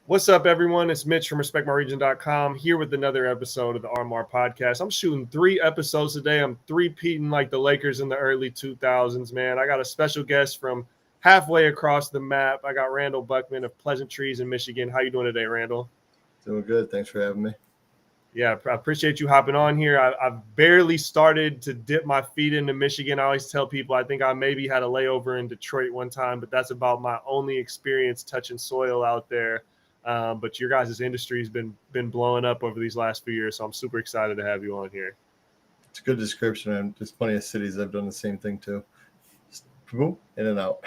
What's up, everyone? It's Mitch from RespectMyRegion.com here with another episode of the RMR Podcast. I'm shooting 3 episodes today. I'm three-peating like the Lakers in the early 2000s, man. I got a special guest from halfway across the map. I got Randall Buchman of Pleasantrees in Michigan. How you doing today, Randall? Doing good. Thanks for having me. Yeah, I appreciate you hopping on here. I've barely started to dip my feet into Michigan. I always tell people I think I maybe had a layover in Detroit one time, but that's about my only experience touching soil out there. But your guys' industry has been blowing up over these last few years, so I'm super excited to have you on here. It's a good description. And there's plenty of cities I've done the same thing too. Just boom, in and out.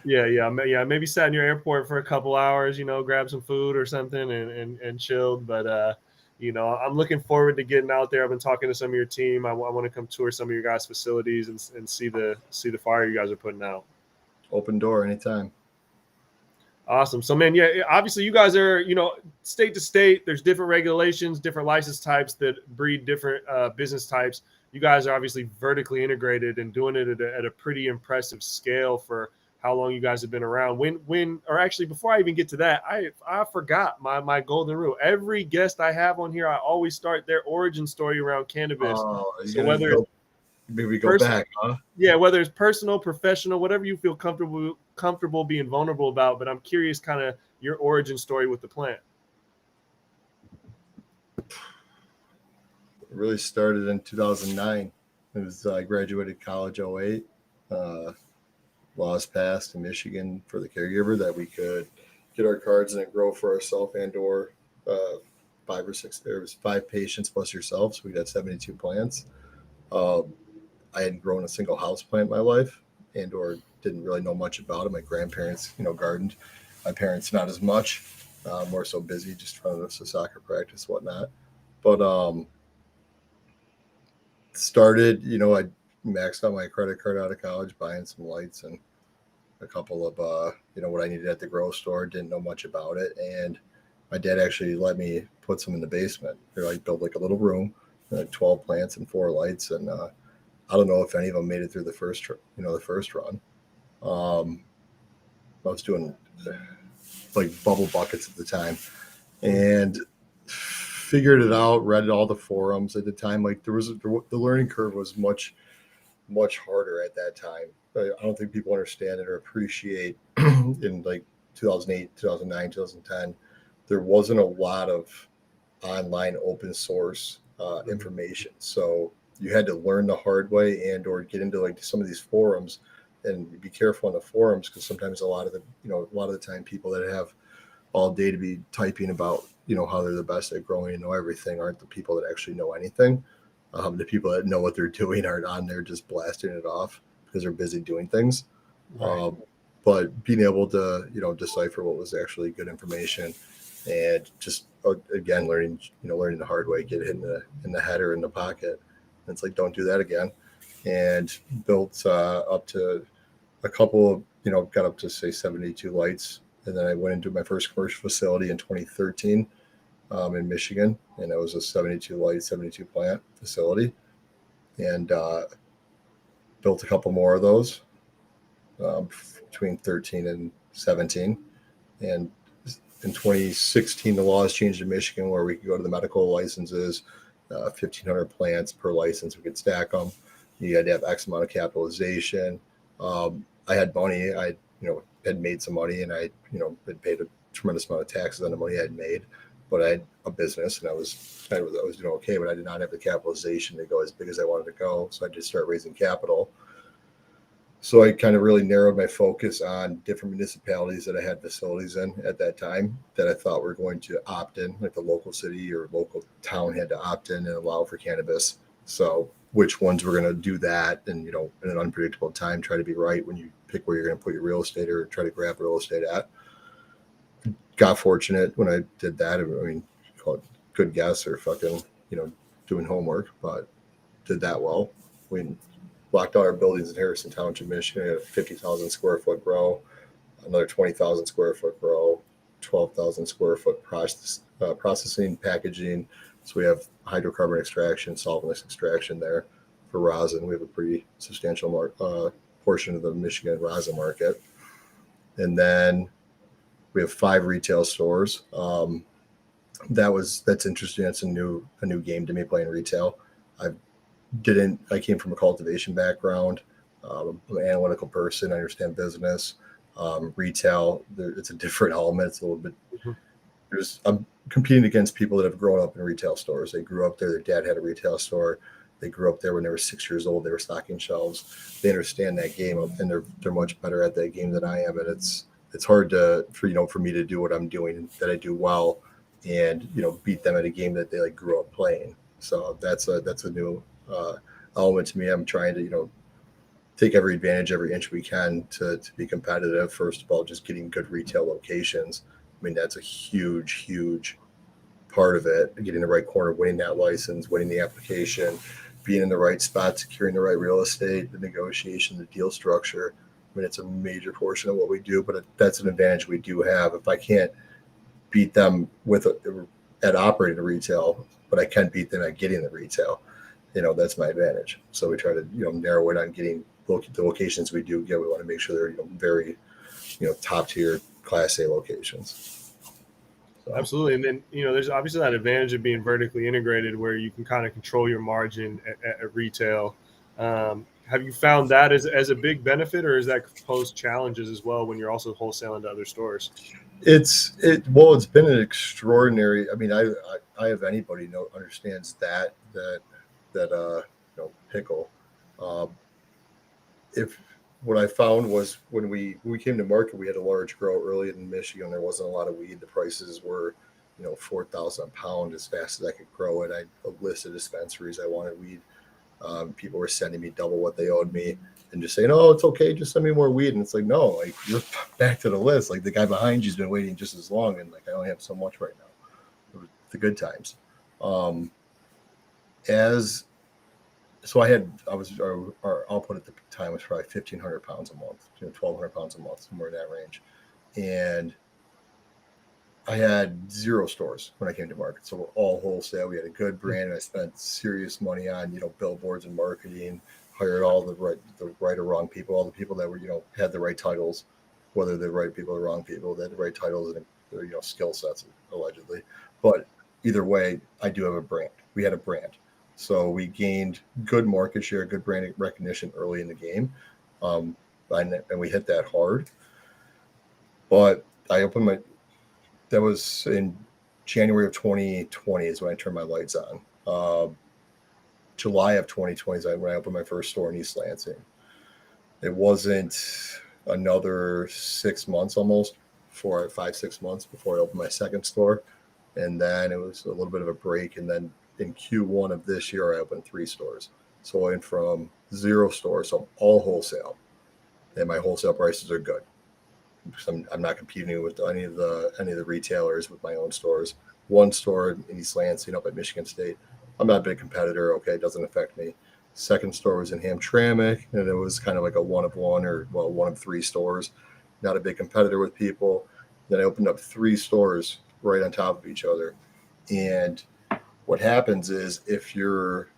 Yeah. Maybe sat in your airport for a couple hours, grab some food or something and chilled. But I'm looking forward to getting out there. I've been talking to some of your team. I want to come tour some of your guys' facilities and see the fire you guys are putting out. Open door anytime. Awesome. So, man, yeah, obviously you guys are, state to state. There's different regulations, different license types that breed different business types. You guys are obviously vertically integrated and doing it at a pretty impressive scale for how long you guys have been around. Before I even get to that, I forgot my golden rule. Every guest I have on here, I always start their origin story around cannabis. So whether maybe go back, huh? Yeah, whether it's personal, professional, whatever you feel comfortable being vulnerable about. But I'm curious, kind of your origin story with the plant. It really started in 2009. It was I graduated college 08. Laws passed in Michigan for the caregiver that we could get our cards and grow for ourselves and/or 5 or 6. There was 5 patients plus yourself, so we got 72 plants. I hadn't grown a single house plant in my life, and/or didn't really know much about it. My grandparents, gardened. My parents not as much, more so busy just running a soccer practice, whatnot. But started, I maxed out my credit card out of college, buying some lights and a couple of, what I needed at the grocery store. Didn't know much about it. And my dad actually let me put some in the basement. I built like a little room, 12 plants and 4 lights. And I don't know if any of them made it through the first run. I was doing like bubble buckets at the time and figured it out, read all the forums at the time. Like the learning curve was much harder at that time. I don't think people understand it or appreciate in like 2008, 2009, 2010, there wasn't a lot of online open source information. So you had to learn the hard way and/or get into like some of these forums and be careful on the forums because sometimes a lot of the time people that have all day to be typing about, how they're the best at growing and know everything aren't the people that actually know anything. The people that know what they're doing aren't on there just blasting it off because they're busy doing things. Right. But being able to, decipher what was actually good information and just, again, learning the hard way, get hit in the head or in the pocket. And it's like, don't do that again. And built up to a couple of, got up to say 72 lights. And then I went into my first commercial facility in 2013 in Michigan. And it was a 72 light, 72 plant facility. And built a couple more of those between 13 and 17. And in 2016, the laws changed in Michigan where we could go to the medical licenses, 1,500 plants per license. We could stack them. You had to have X amount of capitalization. I had money. I, had made some money, and I, had paid a tremendous amount of taxes on the money I had made. But I had a business, and I was doing okay. But I did not have the capitalization to go as big as I wanted to go. So I did start raising capital. So I kind of really narrowed my focus on different municipalities that I had facilities in at that time that I thought were going to opt in, like the local city or local town had to opt in and allow for cannabis. So which ones were going to do that and, in an unpredictable time, try to be right when you pick where you're going to put your real estate or try to grab real estate at. Got fortunate when I did that. I mean, call it good guess or fucking, doing homework, but did that well. We blocked out our buildings in Harrison Township, Michigan. We had a 50,000 square foot grow, another 20,000 square foot grow, 12,000 square foot processing, packaging. So we have hydrocarbon extraction, solventless extraction there for rosin. We have a pretty substantial portion of the Michigan rosin market. And then We have 5 retail stores. That's interesting. That's a new game to me, playing retail. I came from a cultivation background. I'm an analytical person. I understand business. Retail, it's a different element. It's a little bit. Mhm. I'm competing against people that have grown up in retail stores. They grew up there. Their dad had a retail store. They grew up there when they were 6 years old. They were stocking shelves. They understand that game, and they're much better at that game than I am. And it's hard for me to do what I'm doing that I do well, and beat them at a game that they like grew up playing. So that's a new element to me. I'm trying to take every advantage, every inch we can to be competitive. First of all, just getting good retail locations. I mean, that's a huge part of it. Getting the right corner, winning that license, winning the application, being in the right spot, securing the right real estate, the negotiation, the deal structure. I mean, it's a major portion of what we do, but that's an advantage we do have. If I can't beat them at operating the retail, but I can beat them at getting the retail, that's my advantage. So we try to, narrow it on getting the locations we do get. We want to make sure they're, very, top tier Class A locations. So. Absolutely. And then, there's obviously that advantage of being vertically integrated where you can kind of control your margin at retail. Have you found that as a big benefit, or is that posed challenges as well when you're also wholesaling to other stores? It's been an extraordinary. I mean, I have anybody understands that pickle. If what I found was when we came to market, we had a large grow early in Michigan. There wasn't a lot of weed. The prices were, $4,000 a pound as fast as I could grow it. I listed dispensaries. I wanted weed. People were sending me double what they owed me and just saying, "Oh, it's okay. Just send me more weed." And it's like, no, like you're back to the list. Like the guy behind you's been waiting just as long. And like, I only have so much right now. It was the good times. Our output at the time was probably 1,500 pounds a month, 1,200 pounds a month, somewhere in that range. And I had 0 stores when I came to market. So we're all wholesale. We had a good brand, and I spent serious money on, billboards and marketing, hired all the right or wrong people, all the people that were, had the right titles, whether they're the right people or wrong people, they had the right titles and their, skill sets, allegedly. But either way, I do have a brand. We had a brand. So we gained good market share, good brand recognition early in the game. And we hit that hard. But that was in January of 2020 is when I turned my lights on. July of 2020 is when I opened my first store in East Lansing. It wasn't another 6 months, almost 5-6 months before I opened my second store. And then it was a little bit of a break. And then in Q1 of this year, I opened 3 stores. So I went from 0 stores, so all wholesale. And my wholesale prices are good. I'm not competing with any of the retailers with my own stores. 1 store in East Lansing up at Michigan State. I'm not a big competitor. Okay, it doesn't affect me. Second store was in Hamtramck, and it was kind of like a one of 3 stores. Not a big competitor with people. Then I opened up 3 stores right on top of each other. And what happens is if your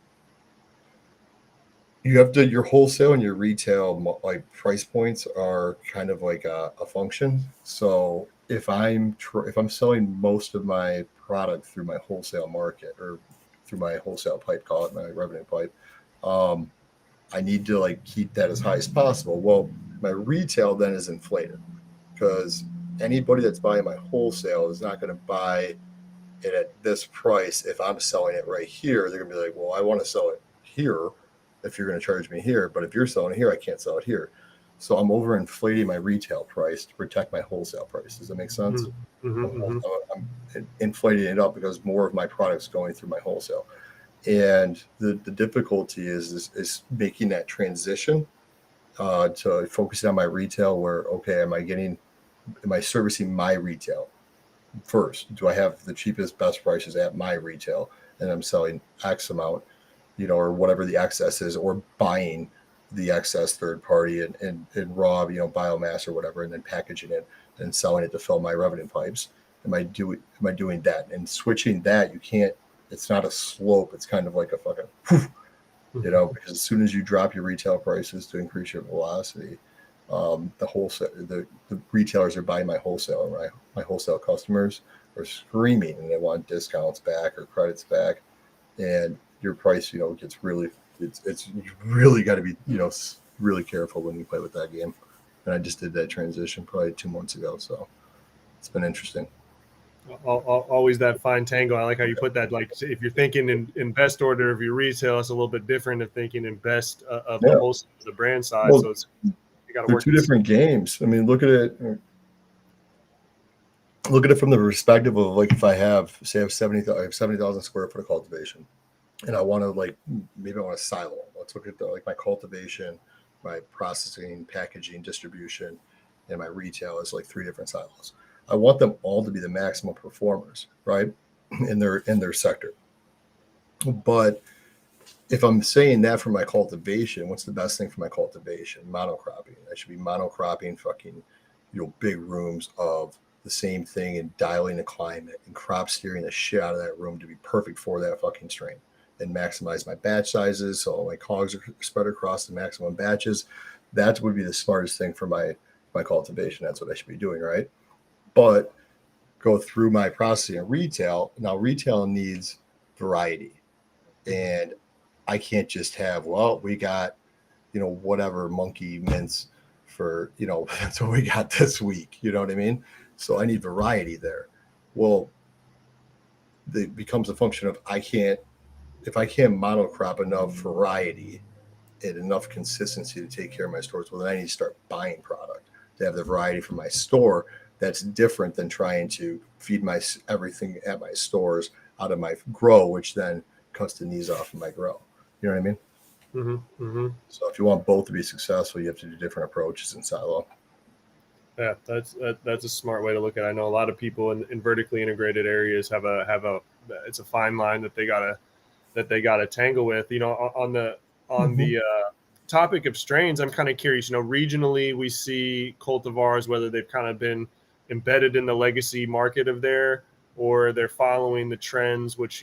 wholesale and your retail like price points are kind of like a function. So if I'm selling most of my product through my wholesale market or through my wholesale pipe, call it my revenue pipe, I need to like keep that as high as possible. Well, my retail then is inflated because anybody that's buying my wholesale is not going to buy it at this price. If I'm selling it right here, they're gonna be like, well, I want to sell it here if you're going to charge me here, but if you're selling it here, I can't sell it here. So I'm overinflating my retail price to protect my wholesale price. Does that make sense? I'm inflating it up because more of my product's going through my wholesale. And the difficulty is making that transition to focusing on my retail where, okay, am I servicing my retail first? Do I have the cheapest, best prices at my retail? And I'm selling X amount, or whatever the excess is, or buying the excess third party and raw, biomass or whatever, and then packaging it and selling it to fill my revenue pipes. Am I doing that? And switching that, you can't, it's not a slope. It's kind of like a fucking poof, because as soon as you drop your retail prices to increase your velocity, The wholesale, the retailers are buying my wholesale, and my wholesale customers are screaming and they want discounts back or credits back, and your price, gets really, it's really got to be, really careful when you play with that game. And I just did that transition probably 2 months ago, so it's been interesting. Always that fine tango. I like how you put that. Like if you're thinking in best order of your retail, it's a little bit different than thinking in best of the wholesale, the brand side. Well, so it's you got to they're work. two different games. I mean, look at it from the perspective of like if I have 70,000 square foot of cultivation, and I want to maybe I want to silo. Let's look at my cultivation, my processing, packaging, distribution, and my retail is like 3 different silos. I want them all to be the maximum performers, right, in their sector. But if I'm saying that for my cultivation, what's the best thing for my cultivation? Monocropping. I should be monocropping fucking, big rooms of the same thing and dialing the climate and crop steering the shit out of that room to be perfect for that fucking strain and maximize my batch sizes. So my cogs are spread across the maximum batches. That would be the smartest thing for my cultivation. That's what I should be doing, right? But go through my processing and retail. Now retail needs variety, and I can't just have, we got, whatever monkey mints for, that's what we got this week. You know what I mean? So I need variety there. Well, it becomes a function of if I can't monocrop enough variety and enough consistency to take care of my stores, well, then I need to start buying product to have the variety for my store. That's different than trying to feed everything at my stores out of my grow, which then cuts the knees off of my grow. You know what I mean? Mm-hmm, mm-hmm. So if you want both to be successful, you have to do different approaches in silo. Yeah, that's a smart way to look at it. I know a lot of people in vertically integrated areas have a it's a fine line that they gotta tangle with. On the topic of strains, I'm kind of curious. Regionally, we see cultivars, whether they've kind of been embedded in the legacy market of there, or they're following the trends, which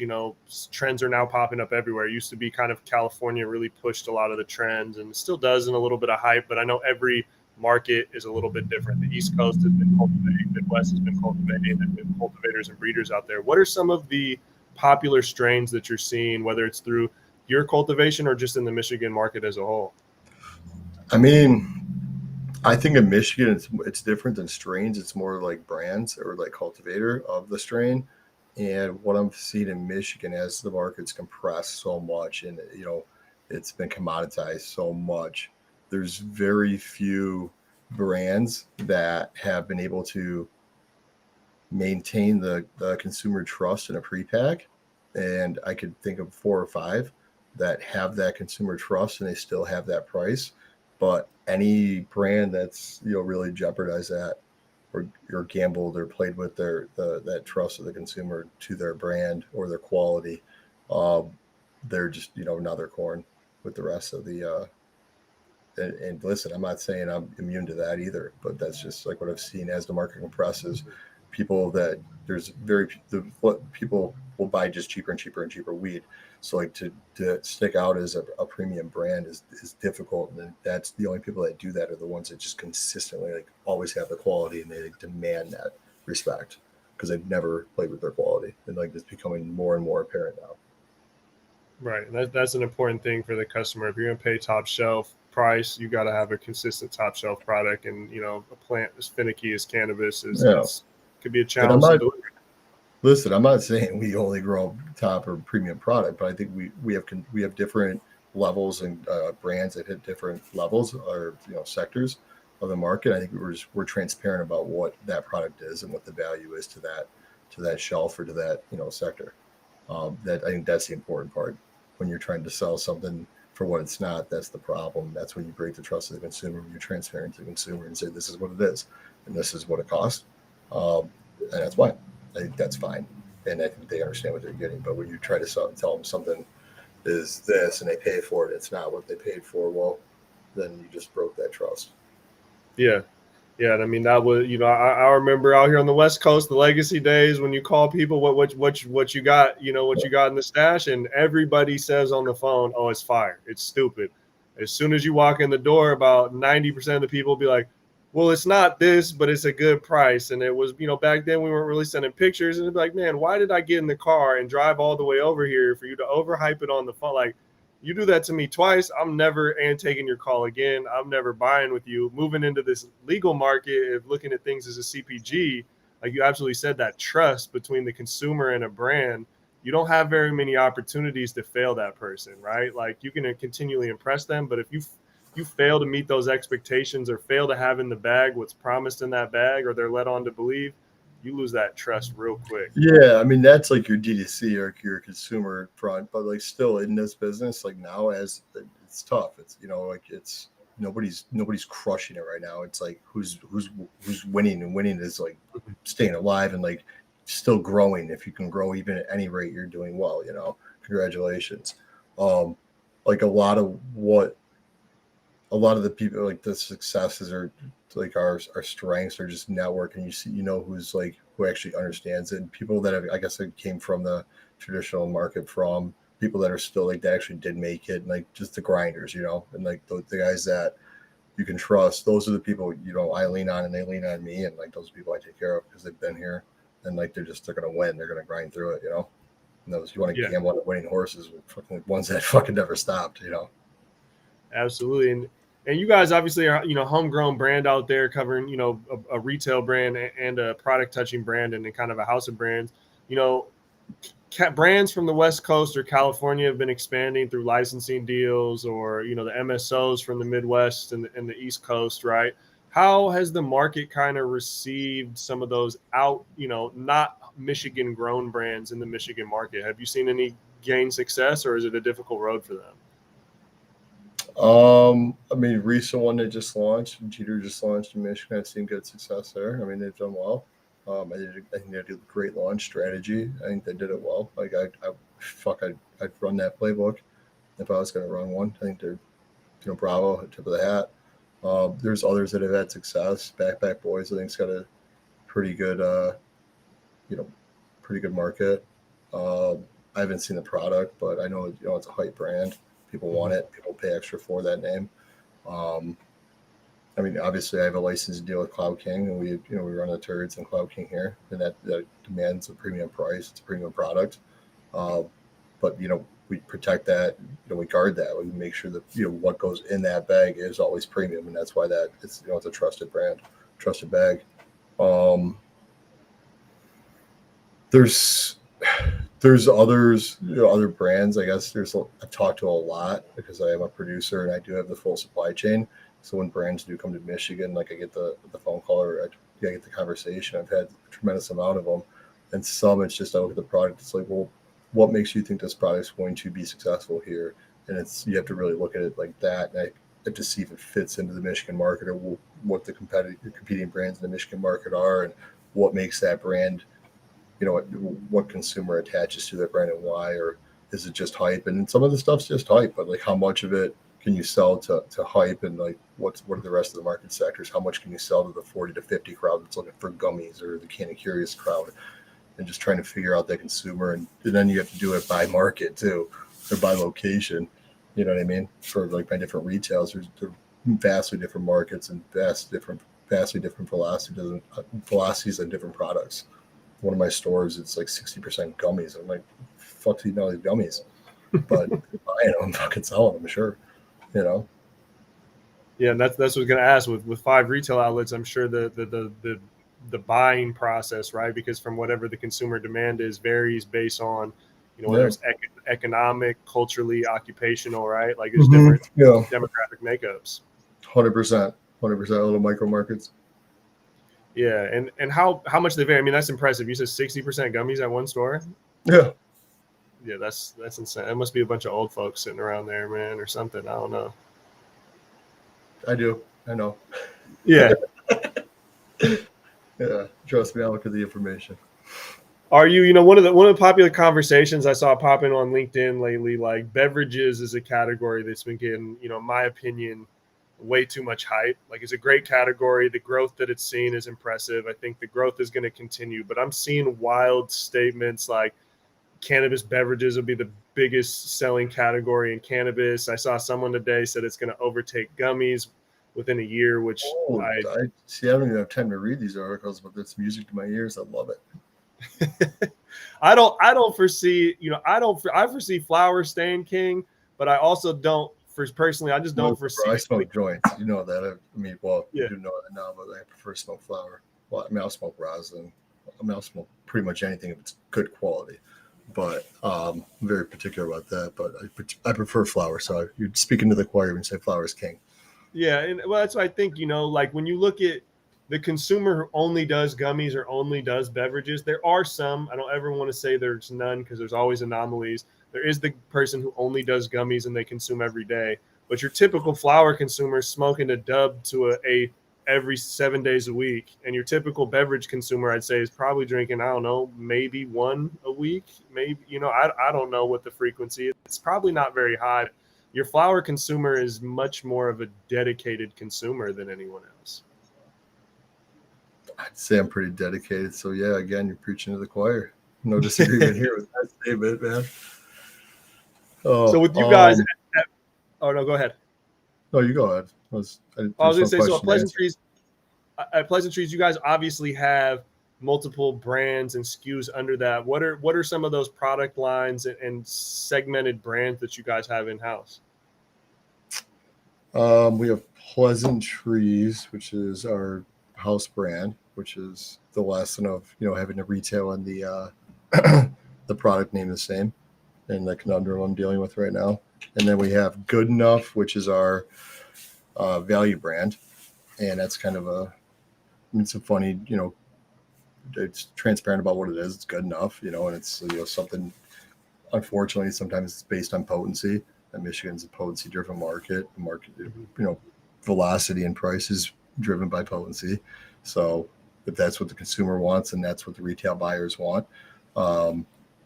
trends are now popping up everywhere. It used to be kind of California really pushed a lot of the trends, and still does in a little bit of hype. But I know every market is a little bit different. The East Coast has been cultivating, Midwest has been cultivating, and been cultivators and breeders out there. What are some of the popular strains that you're seeing, whether it's through your cultivation or just in the Michigan market as a whole? I mean, I think in Michigan it's different than strains. It's more like brands or like cultivator of the strain. And what I'm seeing in Michigan, as the market's compressed so much and it's been commoditized so much, there's very few brands that have been able to maintain the consumer trust in a pre-pack. And I could think of 4 or 5 that have that consumer trust and they still have that price. But any brand that's really jeopardized that or gambled or played with that trust of the consumer to their brand or their quality, they're just another corn with the rest of the and listen, I'm not saying I'm immune to that either, but that's just like what I've seen as the market compresses. People people will buy just cheaper and cheaper and cheaper weed. So like to stick out as a premium brand is difficult, and that's the only people that do that are the ones that just consistently always have the quality and they demand that respect because they've never played with their quality, and it's becoming more and more apparent now. Right. That's an important thing for the customer. If you're going to pay top shelf price, you got to have a consistent top shelf product. And, a plant as finicky as cannabis could be a challenge to deliver. Listen, I'm not saying we only grow top or premium product, but I think we have different levels and brands that hit different levels or sectors of the market. I think we're transparent about what that product is and what the value is to that shelf or to that sector. That I think that's the important part. When you're trying to sell something for what it's not, that's the problem. That's when you break the trust of the consumer. When you're transparent to the consumer and say, this is what it is, and this is what it costs. And that's why I think that's fine. And I think they understand what they're getting. But when you try to tell them something is this and they pay for it, it's not what they paid for, well, then you just broke that trust. Yeah. Yeah, and I mean that was, I remember out here on the West Coast, the legacy days when you call people what you got, what you got in the stash, and everybody says on the phone, "Oh, it's fire, it's stupid," As soon as you walk in the door, about 90% of the people be like, well, it's not this, but it's a good price. And it was, back then we weren't really sending pictures, and it'd be like, man, why did I get in the car and drive all the way over here for you to overhype it on the phone? Like, you do that to me twice, I'm never taking your call again. I'm never buying with you. Moving into this legal market of looking at things as a CPG, like you absolutely said, that trust between the consumer and a brand, you don't have very many opportunities to fail that person, right? Like, you can continually impress them, but if you fail to meet those expectations or fail to have in the bag what's promised in that bag, or they're led on to believe, you lose that trust real quick. Yeah, I mean, that's like your D2C or your consumer front, but like still in this business, like now, as it's tough. It's like it's nobody's crushing it right now. It's like who's winning, and winning is like staying alive and like still growing. If you can grow even at any rate, you're doing well. Congratulations. Like a lot of the people, like the successes are like our strengths are just networking. You see, who's like who actually understands it, and people that have, I guess, that came from the traditional market, from people that are still like that actually did make it, and like just the grinders, and like the guys that you can trust. Those are the people I lean on, and they lean on me, and like those people I take care of because they've been here, and like they're gonna win. They're gonna grind through it, And those you want to gamble on winning horses, fucking ones that fucking never stopped, Absolutely. And you guys obviously are, homegrown brand out there covering, a retail brand and a product touching brand and kind of a house of brands. Brands from the West Coast or California have been expanding through licensing deals, or, the MSOs from the Midwest and the East Coast, right? How has the market kind of received some of those not Michigan grown brands in the Michigan market? Have you seen any gain success, or is it a difficult road for them? I mean, recent one they just launched, Jeter just launched in Michigan. I've seen good success there. I mean, they've done well. I think they did a great launch strategy. I think they did it well. Like I'd run that playbook if I was going to run one. I think they're, bravo, tip of the hat. There's others that have had success. Backpack Boys, I think, has got a pretty good, pretty good market. I haven't seen the product, but I know, it's a hype brand. People want it. People pay extra for that name. I mean, obviously, I have a license deal with Cloud King, and we run the turds in Cloud King here, and that demands a premium price. It's a premium product, but we protect that. We guard that. We make sure that what goes in that bag is always premium, and that's why that it's it's a trusted brand, trusted bag. There's others, other brands. I guess I've talked to a lot because I am a producer and I do have the full supply chain. So when brands do come to Michigan, like I get the phone call or I get the conversation. I've had a tremendous amount of them, and some it's just I look at the product. It's like, well, what makes you think this product's going to be successful here? And you have to really look at it like that. And I have to see if it fits into the Michigan market, or what the competing brands in the Michigan market are, and what makes that brand. What consumer attaches to that brand and why, or is it just hype? And some of the stuff's just hype, but like how much of it can you sell to hype, and like what are the rest of the market sectors? How much can you sell to the 40 to 50 crowd that's looking for gummies, or the Can of Curious crowd, and just trying to figure out that consumer, and then you have to do it by market too, or by location. You know what I mean? For like by different retails, they're vastly different markets and vastly different velocities on different products. One of my stores, it's like 60% gummies. I'm like, fuck, these gummies, but buying them, fucking selling them, sure, Yeah, and that's what I was going to ask. With 5 retail outlets, I'm sure the buying process, right? Because from whatever the consumer demand is, varies based on whether it's economic, culturally, occupational, right? Like there's different demographic makeups. 100%, little micro markets. Yeah, and how much they vary. I mean, that's impressive. You said 60% gummies at one store. Yeah, that's insane. It must be a bunch of old folks sitting around there, man, or something. I don't know. I do. I know. Yeah. Yeah. Trust me, I'll look at the information. Are you, one of the popular conversations I saw popping on LinkedIn lately, like beverages is a category that's been getting, in my opinion, way too much hype. Like it's a great category. The growth that it's seen is impressive. I think the growth is going to continue, but I'm seeing wild statements like cannabis beverages will be the biggest selling category in cannabis. I saw someone today said it's going to overtake gummies within a year, which I see. I don't even have time to read these articles, but it's music to my ears. I love it. I don't foresee, I foresee flower staying king, but I also don't, personally, I just don't foresee. I smoke joints. You know that. You Yeah. do know that now, but I prefer smoke flower. Well, I mean, I'll smoke rosin. I'll smoke pretty much anything if it's good quality. But I'm very particular about that. But I prefer flower. So you're speaking to the choir when you say flower is king. Yeah, and well, that's what I think. Like when you look at the consumer who only does gummies or only does beverages, there are some. I don't ever want to say there's none because there's always anomalies. There is the person who only does gummies and they consume every day. But your typical flower consumer is smoking a dub to a every 7 days a week. And your typical beverage consumer, I'd say, is probably drinking, I don't know, maybe one a week. Maybe, I don't know what the frequency is. It's probably not very high. Your flower consumer is much more of a dedicated consumer than anyone else. I'd say I'm pretty dedicated. So yeah, again, you're preaching to the choir. No disagreement here with that statement, man. So with you guys, oh no, go ahead. No, you go ahead. I was going to say, so at Pleasantrees, you guys obviously have multiple brands and SKUs under that. What are some of those product lines and segmented brands that you guys have in house? We have Pleasantrees, which is our house brand, which is the lesson of having a retail and the the product name the same, and the conundrum I'm dealing with right now. And then we have Good Enough, which is our value brand, and that's kind of it's a funny, it's transparent about what it is. It's good enough, and it's something. Unfortunately, sometimes it's based on potency. And Michigan's a potency-driven market. The market, velocity and price is driven by potency. So if that's what the consumer wants and that's what the retail buyers want, the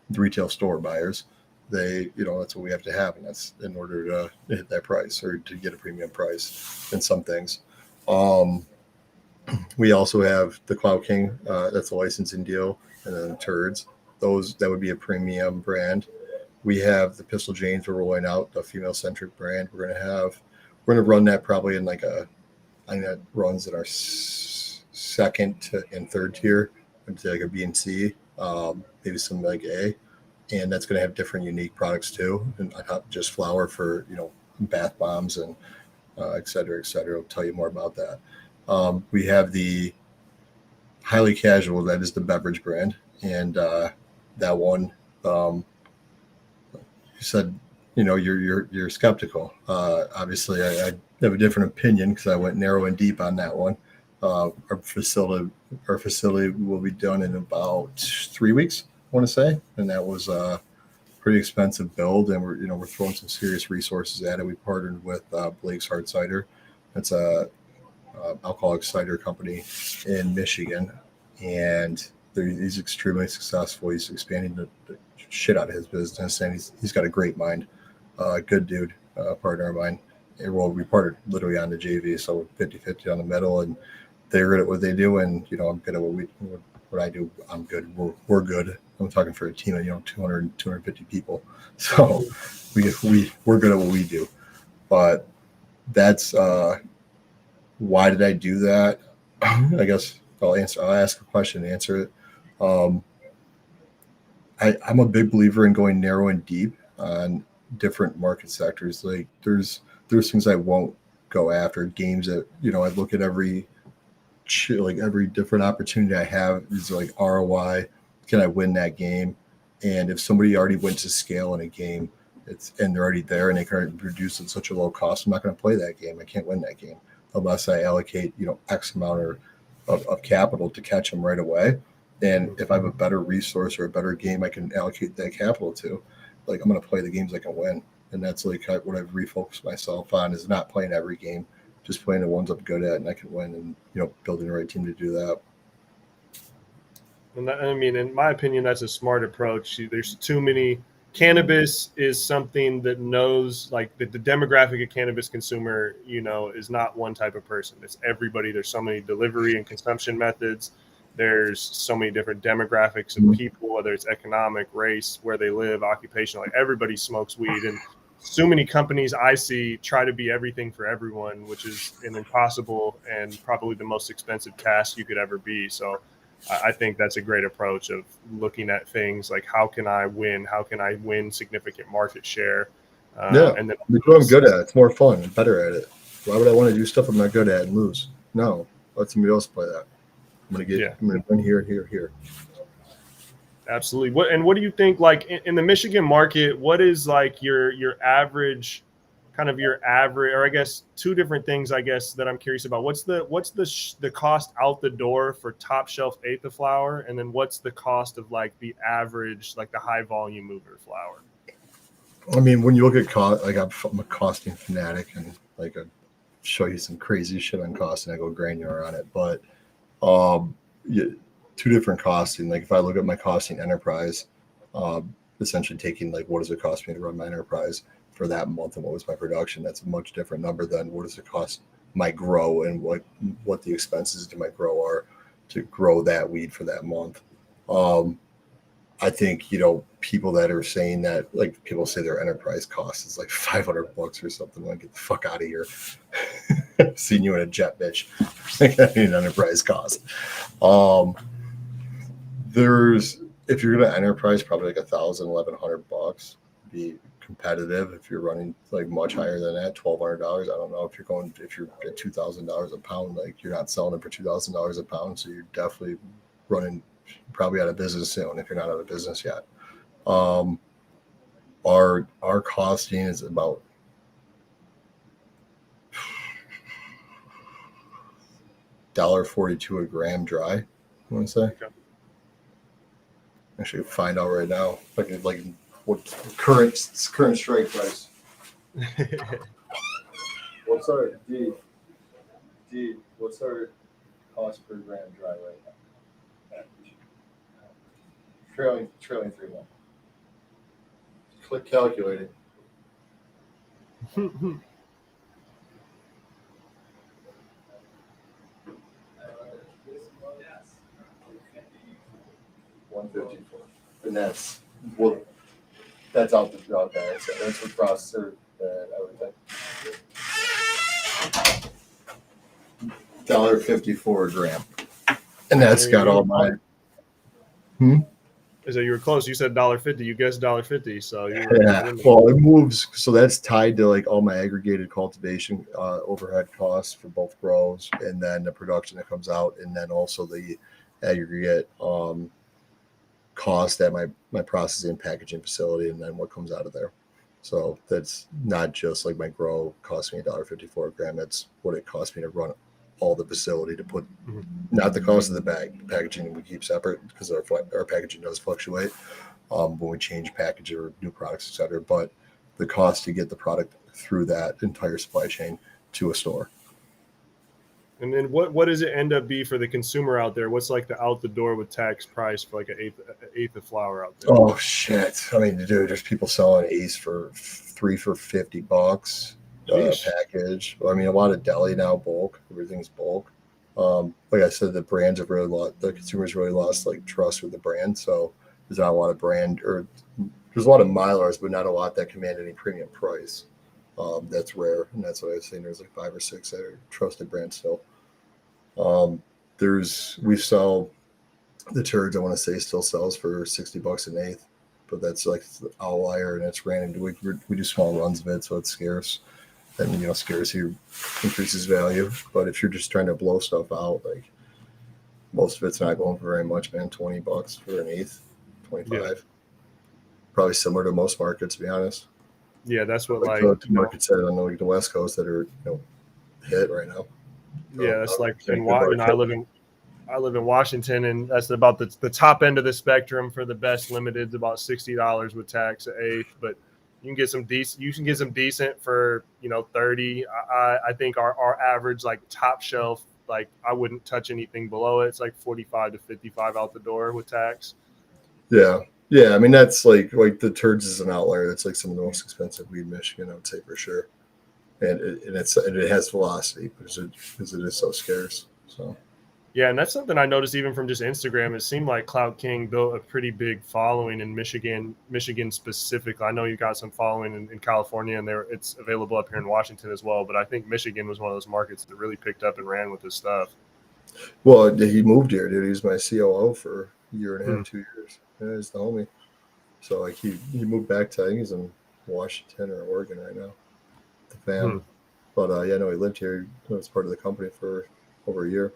retail store buyers, that's what we have to have, and that's in order to hit that price or to get a premium price in some things. We also have the Cloud King, that's a licensing deal, and then Turds. That would be a premium brand. We have the Pistol Janes we're rolling out, the female-centric brand. We're going to run that probably in I think that runs in our second and third tier, into like a B and C, maybe some like A, and that's going to have different unique products too, and not just flower for bath bombs and et cetera, et cetera. I'll tell you more about that. We have the Highly Casual, that is the beverage brand, and that one. You said, you're skeptical. Obviously, I have a different opinion because I went narrow and deep on that one. Our facility will be done in about 3 weeks, I want to say, and that was a pretty expensive build, and we're throwing some serious resources at it. We partnered with Blake's Hard Cider. It's a alcoholic cider company in Michigan, and he's extremely successful. He's expanding the shit out of his business, and he's got a great mind. Good dude, partner of mine. We partnered literally on the JV, so 50-50 on the middle, and they're good at what they do, and I'm good at what I do. I'm good. We're good. I'm talking for a team of 200, 250 people, so we're good at what we do. But that's why did I do that? I guess I'll ask a question and answer it. I'm a big believer in going narrow and deep on different market sectors. Like there's things I won't go after. Games that I look at every different opportunity I have is like ROI. Can I win that game? And if somebody already went to scale in a game, and they're already there and they can produce at such a low cost, I'm not going to play that game. I can't win that game unless I allocate X amount of capital to catch them right away. And if I have a better resource or a better game I can allocate that capital to, I'm going to play the games I can win. And that's what I've refocused myself on, is not playing every game, just playing the ones I'm good at and I can win, and building the right team to do that. And in my opinion, that's a smart approach. There's too many. Cannabis is something that knows, the demographic of cannabis consumer, is not one type of person. It's everybody. There's so many delivery and consumption methods. There's so many different demographics of people, whether it's economic, race, where they live, occupational. Like everybody smokes weed, and so many companies I see try to be everything for everyone, which is an impossible and probably the most expensive task you could ever be. So I think that's a great approach of looking at things like, how can I win? How can I win significant market share? And then that's what I'm good at. It's more fun. I'm better at it. Why would I want to do stuff I'm not good at and lose? No, let somebody else play that. I'm gonna win here, here, here. Absolutely. What do you think, like in the Michigan market, what is like your average, kind of your average, or I guess two different things, I guess, that I'm curious about. What's the cost out the door for top shelf eighth of flower, and then what's the cost of like the average, like the high volume mover flower? I mean, when you look at cost, like I'm a costing fanatic, and like I show you some crazy shit on cost, and I go granular on it. But two different costing. Like if I look at my costing enterprise, essentially taking like what does it cost me to run my enterprise for that month and what was my production, that's a much different number than what does it cost my grow and what the expenses to my grow are to grow that weed for that month. I think, people that are saying that, like people say their enterprise cost is like $500 or something, like get the fuck out of here. Seen you in a jet, bitch. I need an enterprise cost. If you're gonna enterprise, probably like $1,100 be competitive. If you're running like much higher than that, $1,200. I don't know if you're at $2,000 a pound, like you're not selling it for $2,000 a pound, so you're definitely running probably out of business soon if you're not out of business yet. Our costing is about $1.42 a gram dry. I want to say. Okay. Actually, find out right now. Like what current strike price? What's our D? What's our cost per gram dry right now? Trailing 3-1. Click calculating. $154, and that's out the job guys. So that's with processor and everything. $1.54 a gram, and that's got all my. So you were close. You said $1.50. You guessed $1.50. So well, it moves. So that's tied to like all my aggregated cultivation overhead costs for both grows, and then the production that comes out, and then also the aggregate cost at my processing and packaging facility, and then what comes out of there. So that's not just like my grow cost me $1.54 a gram. That's what it cost me to run all the facility to put, not the cost of the bag. The packaging we keep separate because our packaging does fluctuate when we change package or new products, etc. But the cost to get the product through that entire supply chain to a store. And then what does it end up be for the consumer out there? What's like the out the door with tax price for like an eighth of flower out there? Oh shit! I mean, dude, there's people selling eighths for $50 package. I mean, a lot of deli now bulk. Everything's bulk. Like I said, the brands have really lost. The consumers really lost like trust with the brand. So there's not a lot of brand, or there's a lot of milers, but not a lot that command any premium price. That's rare, and that's what I was saying. There's like 5 or 6 that are trusted brands still. We sell the turds. I want to say still sells for $60 an eighth, but that's like the outlier, and it's random. We do small runs of it, so it's scarce. And scarcity increases value. But if you're just trying to blow stuff out, like most of it's not going for very much, man. $20 for an eighth, 25. Yeah. Probably similar to most markets, to be honest. Yeah, that's what like the markets that on like the West Coast that are hit right now. Yeah, that's like I live in Washington, and that's about the top end of the spectrum for the best limited, about $60 with tax an eighth. But you can get some decent for 30. I think our average like top shelf, like I wouldn't touch anything below it. It's like 45 to 55 out the door with tax. Yeah, I mean that's like the turds is an outlier. That's like some of the most expensive weed in Michigan, I would say for sure. And it has velocity because it is so scarce. So Yeah, and that's something I noticed even from just Instagram. It seemed like Cloud King built a pretty big following in Michigan specifically. I know you got some following in California, and it's available up here in Washington as well. But I think Michigan was one of those markets that really picked up and ran with this stuff. Well, he moved here, dude. He was my COO for a year and a half, 2 years. Yeah, he's the homie. So like he moved back to, I think he's in Washington or Oregon right now, the fam. But yeah, no, he lived here. He was part of the company for over a year.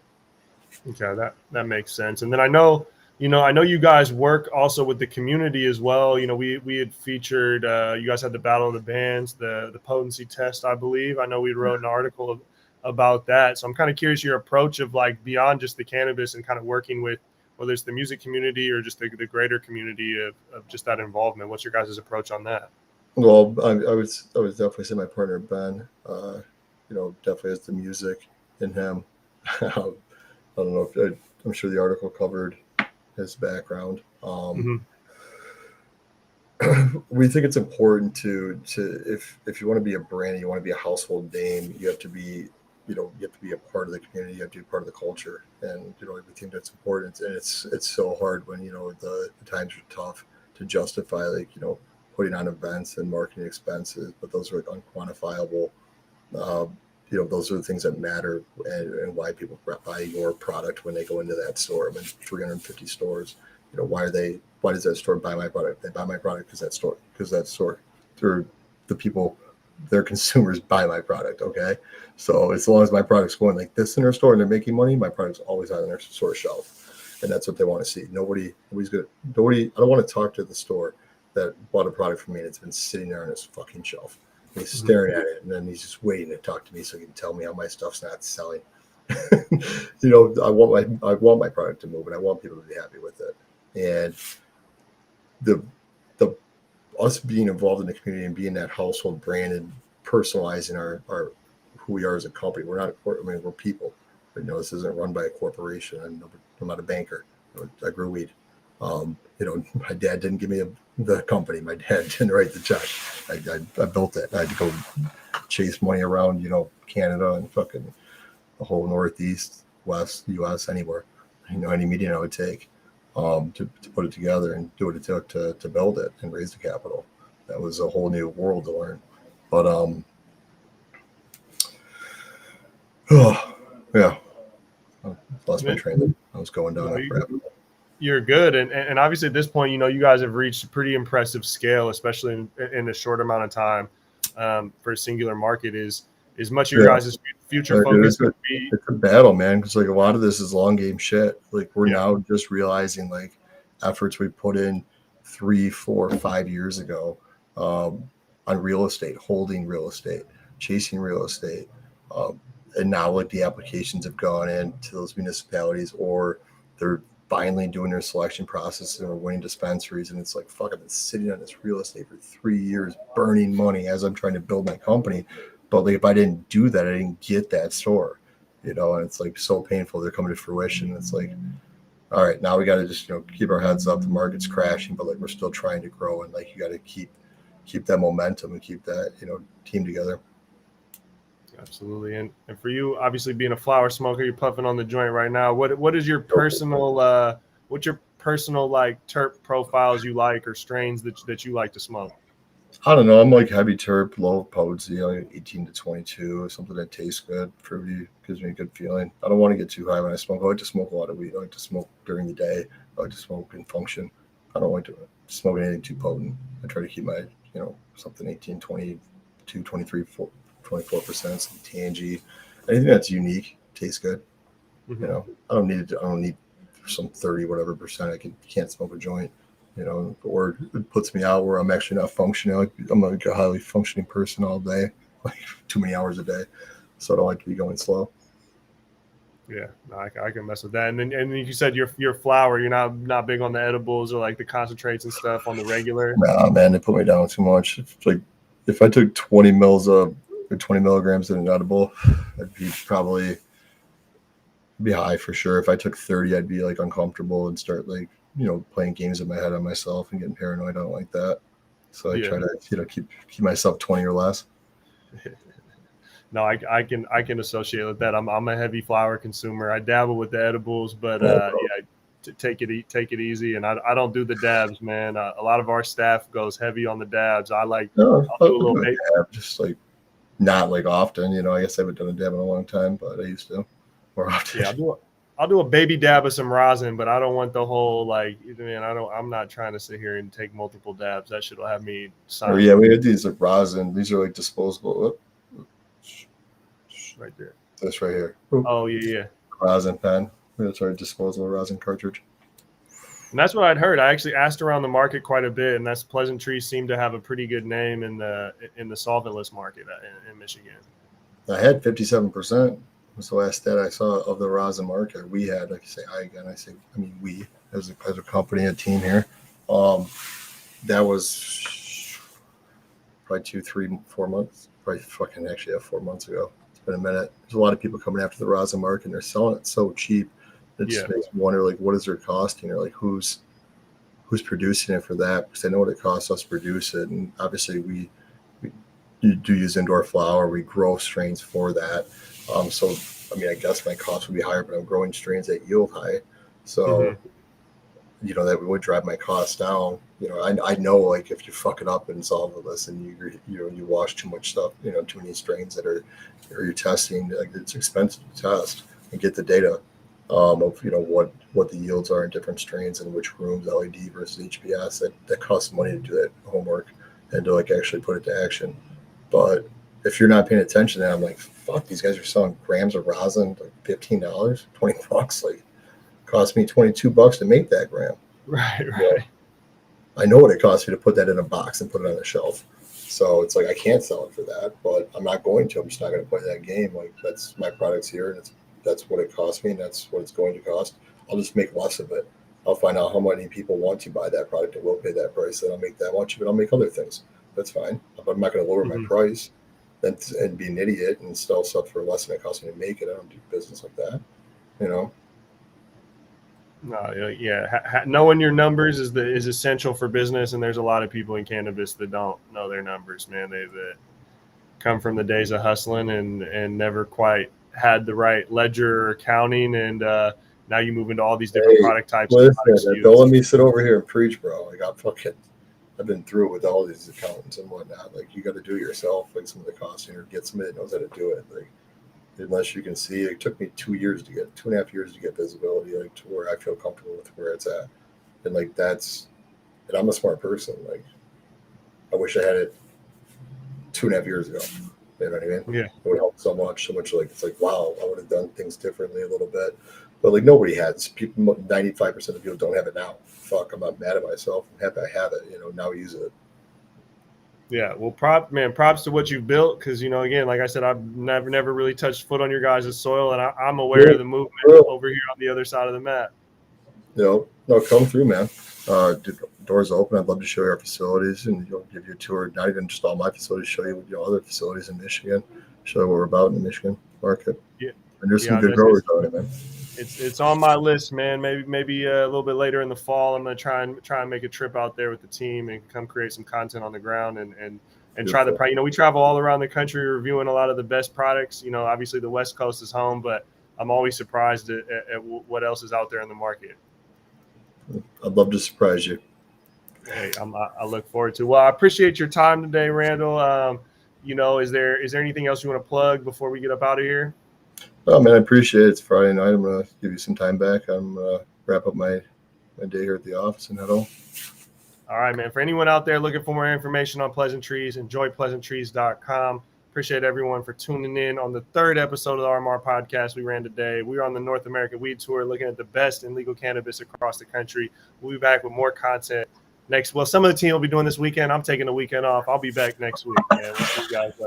Okay, that makes sense. And then I know you guys work also with the community as well. We had featured you guys had the Battle of the Bands, the potency test, I believe. I know we wrote an article about that. So I'm kind of curious your approach of like beyond just the cannabis and kind of working with whether it's the music community or just the greater community of just that involvement. What's your guys' approach on that? Well, I would definitely say my partner Ben, definitely has the music in him. I don't know if I'm sure the article covered his background. We think it's important to if you want to be a brand, you want to be a household name, you have to be a part of the community, you have to be part of the culture, and we think that's important. And it's so hard when the times are tough to justify putting on events and marketing expenses, but those are unquantifiable. Those are the things that matter, and why people buy your product when they go into that store. I'm in 350 stores. Why does that store buy my product? They buy my product because that store, through the people, their consumers buy my product. Okay. So as long as my product's going like this in their store and they're making money, my product's always on their store shelf. And that's what they want to see. I don't want to talk to the store that bought a product from me and it's been sitting there on his fucking shelf. He's staring at it, and then he's just waiting to talk to me so he can tell me how my stuff's not selling. I want my product to move, and I want people to be happy with it. And the us being involved in the community and being that household brand and personalizing our who we are as a company. We're people. But, this isn't run by a corporation. I'm not a banker. I grew weed. My dad didn't give me the company. My dad didn't write the check. I built it. I had to go chase money around, Canada and fucking the whole Northeast, West, U.S., anywhere. Any meeting I would take to put it together and do what it took to build it and raise the capital. That was a whole new world to learn. But yeah, I lost my train. I was going down a rabbit hole. You're good. And obviously at this point, you guys have reached a pretty impressive scale, especially in a short amount of time for a singular market. Is much of your guys' future focus going to be? It's a battle, man, because like a lot of this is long game shit. Like we're now just realizing like efforts we put in 3, 4, 5 years ago on real estate, holding real estate, chasing real estate. And now like the applications have gone into those municipalities, or they're finally doing their selection process and we're winning dispensaries. And it's like, fuck, I've been sitting on this real estate for 3 years, burning money as I'm trying to build my company. But like, if I didn't do that, I didn't get that store, and it's like so painful. They're coming to fruition. It's like, all right, now we got to just, keep our heads up. The market's crashing, but like, we're still trying to grow. And like, you got to keep that momentum and keep that, team together. Absolutely. And for you, obviously being a flower smoker, you're puffing on the joint right now. What is your personal what's your personal like terp profiles you like, or strains that you like to smoke? I don't know. I'm like heavy terp, low potency, like 18 to 22, something that tastes good, fruity, gives me a good feeling. I don't want to get too high when I smoke. I like to smoke a lot of weed. I like to smoke during the day. I like to smoke and function. I don't like to smoke anything too potent. I try to keep my, something 18, 22, 23, 24%, some TNG, anything that's unique, tastes good. I don't need some 30 whatever percent. I can't smoke a joint, or it puts me out where I'm actually not functioning. I'm like a highly functioning person all day, like too many hours a day. So I don't like to be going slow. Yeah, I can mess with that. And then you said your flower, you're not big on the edibles or like the concentrates and stuff on the regular. Nah, man, they put me down too much. It's like if I took 20 milligrams in an edible, I'd be high for sure. If I took 30, I'd be like uncomfortable and start like, playing games in my head on myself and getting paranoid. I don't like that. So I try to, keep myself 20 or less. No, I can associate with that. I'm a heavy flower consumer. I dabble with the edibles, but take it easy. And I don't do the dabs, man. A lot of our staff goes heavy on the dabs. I'll do a little bit. Just like not like often, I guess I haven't done a dab in a long time, but I used to more often. Yeah, I'll do a baby dab of some rosin, but I don't want the whole I'm not trying to sit here and take multiple dabs. That shit will have me Or yeah, we had these like rosin. These are like disposable. Right there. This right here. Oh yeah. Rosin pen. That's our disposable rosin cartridge. And that's what I'd heard. I actually asked around the market quite a bit, and that's Pleasantrees seemed to have a pretty good name in the solventless market in Michigan. I had 57%. Was the last stat I saw of the rosin market. We had, like I mean we as a company, a team here. That was probably 2, 3, 4 months. Probably fucking actually 4 months ago. It's been a minute. There's a lot of people coming after the rosin market, and they're selling it so cheap. It just makes me wonder, like, what is their costing, or like who's producing it for that? Because I know what it costs us to produce it, and obviously we do use indoor flower. We grow strains for that. So I mean, I guess my cost would be higher, but I'm growing strains that yield high. So that would drive my costs down. I know, like, if you fuck it up in solventless and you wash too much stuff, too many strains that are, or you're testing, like, it's expensive to test and get the data of what the yields are in different strains and which rooms, LED versus HPS. That costs money to do that homework and to like actually put it to action. But if you're not paying attention, then I'm like, fuck, these guys are selling grams of rosin like $15, $20. Like, cost me $22 to make that gram. Right. I know what it costs me to put that in a box and put it on the shelf. So it's like I can't sell it for that, but I'm not going to. I'm just not going to play that game. Like, that's my product's here, and that's what it costs me, and that's what it's going to cost. I'll just make less of it. I'll find out how many people want to buy that product and will pay that price. Then I'll make that much of it. I'll make other things. That's fine. But I'm not going to lower my price and be an idiot and sell stuff for less than it costs me to make it. I don't do business like that. No, yeah. Knowing your numbers is essential for business, and there's a lot of people in cannabis that don't know their numbers, man. They come from the days of hustling and never quite had the right ledger or accounting, and now you move into all these different product types. Listen, don't let me sit over here and preach, bro. Like, I've been through it with all these accountants and whatnot. Like, you got to do it yourself, like some of the costing, or get somebody that knows how to do it. Like, unless you can see, it took me 2.5 years to get visibility, like, to where I feel comfortable with where it's at. And like, and I'm a smart person. Like, I wish I had it 2.5 years ago. You know what I mean? Yeah. It would help so much. Like, it's like, wow, I would have done things differently a little bit. But like, nobody has. People, 95% of people don't have it now. Fuck, I'm not mad at myself. I'm happy I have it. Now use it. Yeah, well, props to what you've built, because again, like I said, I've never really touched foot on your guys' soil, and I'm aware of the movement over here on the other side of the map. No, come through, man. Doors open. I'd love to show you our facilities, and give you a tour. Not even just all my facilities, show you other facilities in Michigan, show you what we're about in the Michigan market. Yeah, and there's some good growers on it, man. It's on my list, man. Maybe a little bit later in the fall, I'm gonna try and make a trip out there with the team and come create some content on the ground and try the we travel all around the country reviewing a lot of the best products. Obviously the West Coast is home, but I'm always surprised at what else is out there in the market. I'd love to surprise you. Hey, I look forward to. Well, I appreciate your time today, Randall. Is there anything else you want to plug before we get up out of here? Oh, man, I appreciate it. It's Friday night. I'm going to give you some time back. I'm going to wrap up my day here at the office and head home. All right, man. For anyone out there looking for more information on Pleasantrees, enjoy pleasantrees.com. Appreciate everyone for tuning in on the third episode of the RMR Podcast we ran today. We're on the North American Weed Tour looking at the best in legal cannabis across the country. We'll be back with more content some of the team will be doing this weekend. I'm taking the weekend off. I'll be back next week, man. We'll see you guys later.